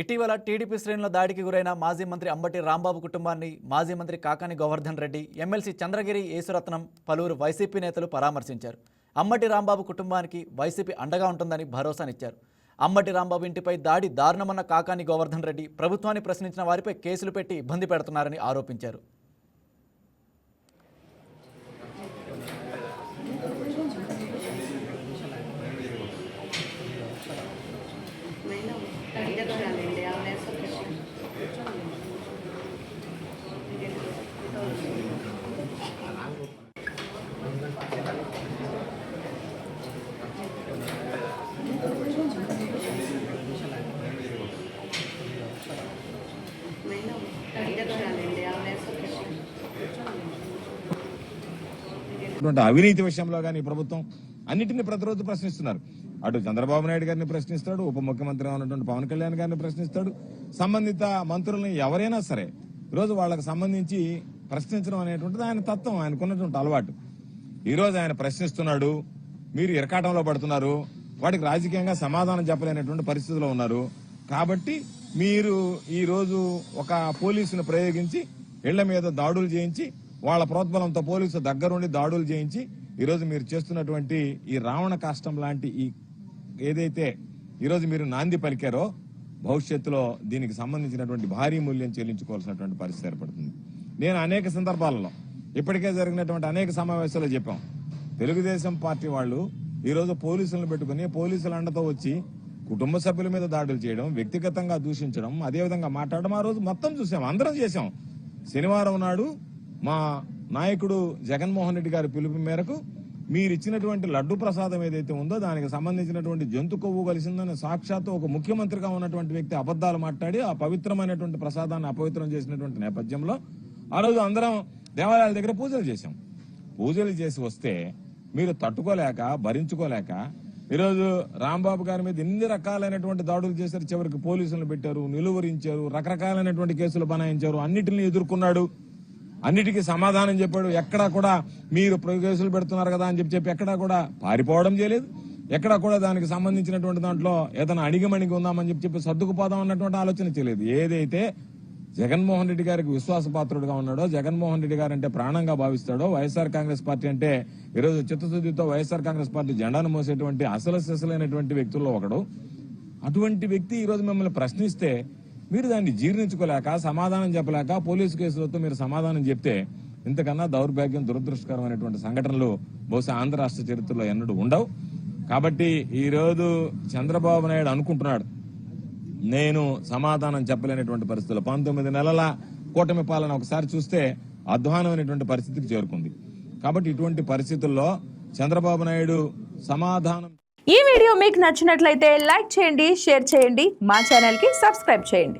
ఇటీవల టీడీపీ శ్రేణుల దాడికి గురైన మాజీ మంత్రి అంబటి రాంబాబు కుటుంబాన్ని మాజీ మంత్రి కాకాని గోవర్ధన్ రెడ్డి, ఎమ్మెల్సీ చంద్రగిరి యేసురత్నం, పలువురు వైసీపీ నేతలు పరామర్శించారు. అంబటి రాంబాబు కుటుంబానికి వైసీపీ అండగా ఉంటుందని భరోసానిచ్చారు. అంబటి రాంబాబు ఇంటిపై దాడి దారుణమన్న కాకాని గోవర్ధన్ రెడ్డి ప్రభుత్వాన్ని ప్రశ్నించిన వారిపై కేసులు పెట్టి ఇబ్బంది పెడుతున్నారని ఆరోపించారు. అవినీతి విషయంలో కానీ ప్రభుత్వం అన్నిటిని ప్రతిరోజు ప్రశ్నిస్తున్నారు. అటు చంద్రబాబు నాయుడు గారిని ప్రశ్నిస్తాడు, ఉప ముఖ్యమంత్రి ఉన్నటువంటి పవన్ కళ్యాణ్ గారిని ప్రశ్నిస్తాడు, సంబంధిత మంత్రులను ఎవరైనా సరే ఈరోజు వాళ్ళకి సంబంధించి ప్రశ్నించడం అనేటువంటిది ఆయన తత్వం, ఆయనకున్నటువంటి అలవాటు. ఈరోజు ఆయన ప్రశ్నిస్తున్నాడు, మీరు ఇరకాటంలో పడుతున్నారు, వాటికి రాజకీయంగా సమాధానం చెప్పలేనటువంటి పరిస్థితిలో ఉన్నారు. కాబట్టి మీరు ఈ రోజు ఒక పోలీసును ప్రయోగించి ఇళ్ల మీద దాడులు చేయించి వాళ్ళ ప్రోద్బలంతో పోలీసు దగ్గరుండి దాడులు చేయించి ఈరోజు మీరు చేస్తున్నటువంటి ఈ రావణ కాష్టం లాంటి ఈ ఏదైతే ఈరోజు మీరు నాంది పలికారో భవిష్యత్తులో దీనికి సంబంధించినటువంటి భారీ మూల్యం చెల్లించుకోవాల్సినటువంటి పరిస్థితి ఏర్పడుతుంది. నేను అనేక సందర్భాలలో ఇప్పటికే జరిగినటువంటి అనేక సమావేశాల్లో చెప్పాం, తెలుగుదేశం పార్టీ వాళ్ళు ఈరోజు పోలీసులను పెట్టుకుని పోలీసుల అండతో వచ్చి కుటుంబ సభ్యుల మీద దాడులు చేయడం, వ్యక్తిగతంగా దూషించడం, అదేవిధంగా మాట్లాడడం ఆ రోజు మొత్తం చూసాం, అందరం చేశాం. శనివారం నాడు మా నాయకుడు జగన్మోహన్ రెడ్డి గారి పిలుపు మేరకు మీరిచ్చినటువంటి లడ్డు ప్రసాదం ఏదైతే ఉందో దానికి సంబంధించినటువంటి జంతు కొవ్వు కలిసిందని సాక్షాత్తు ఒక ముఖ్యమంత్రిగా ఉన్నటువంటి వ్యక్తి అబద్దాలు మాట్లాడి ఆ పవిత్రమైనటువంటి ప్రసాదాన్ని అపవిత్రం చేసినటువంటి నేపథ్యంలో ఆ రోజు అందరం దేవాలయాల దగ్గర పూజలు చేశాం. పూజలు చేసి వస్తే మీరు తట్టుకోలేక భరించుకోలేక ఈరోజు రాంబాబు గారి మీద ఎన్ని రకాలైనటువంటి దాడులు చేశారు, చివరికి పోలీసులను పెట్టారు, నిలువరించారు, రకరకాలైనటువంటి కేసులు బనాయించారు, అన్నిటిని ఎదుర్కొన్నాడు, అన్నిటికీ సమాధానం చెప్పాడు. ఎక్కడా కూడా మీరు కేసులు పెడుతున్నారు కదా అని చెప్పి ఎక్కడా కూడా పారిపోవడం చేయలేదు, ఎక్కడా కూడా దానికి సంబంధించినటువంటి దాంట్లో ఏదైనా అణిగిమణిగి ఉందామని చెప్పి సర్దుకుపోదాం అన్నటువంటి ఆలోచన చేయలేదు. ఏదైతే జగన్మోహన్ రెడ్డి గారికి విశ్వాసపాత్రుడుగా ఉన్నాడో, జగన్మోహన్ రెడ్డి గారు అంటే ప్రాణంగా భావిస్తాడో, వైఎస్ఆర్ కాంగ్రెస్ పార్టీ అంటే ఈరోజు చిత్తశుద్ధితో వైఎస్ఆర్ కాంగ్రెస్ పార్టీ జెండాను మోసేటువంటి అసలైనటువంటి వ్యక్తుల్లో ఒకడు, అటువంటి వ్యక్తి ఈరోజు మిమ్మల్ని ప్రశ్నిస్తే మీరు దాన్ని జీర్ణించుకోలేక సమాధానం చెప్పలేక పోలీసు కేసులతో మీరు సమాధానం చెప్తే ఇంతకన్నా దౌర్భాగ్యం, దురదృష్టకరమైనటువంటి సంఘటనలు బహుశా ఆంధ్ర రాష్ట్ర చరిత్రలో ఎన్నడూ ఉండవు. కాబట్టి ఈ రోజు చంద్రబాబు నాయుడు అనుకుంటున్నాడు నేను సమాధానం చెప్పలేనటువంటి పరిస్థితుల్లో 19 నెలల కూటమి పాలన ఒకసారి చూస్తే అధ్వానమైనటువంటి పరిస్థితికి చేరుకుంది. కాబట్టి ఇటువంటి పరిస్థితుల్లో చంద్రబాబు నాయుడు సమాధానం. ఈ వీడియో మీకు నచ్చినట్లయితే లైక్ చేయండి, షేర్ చేయండి, మా ఛానల్ కి సబ్స్క్రైబ్ చేయండి.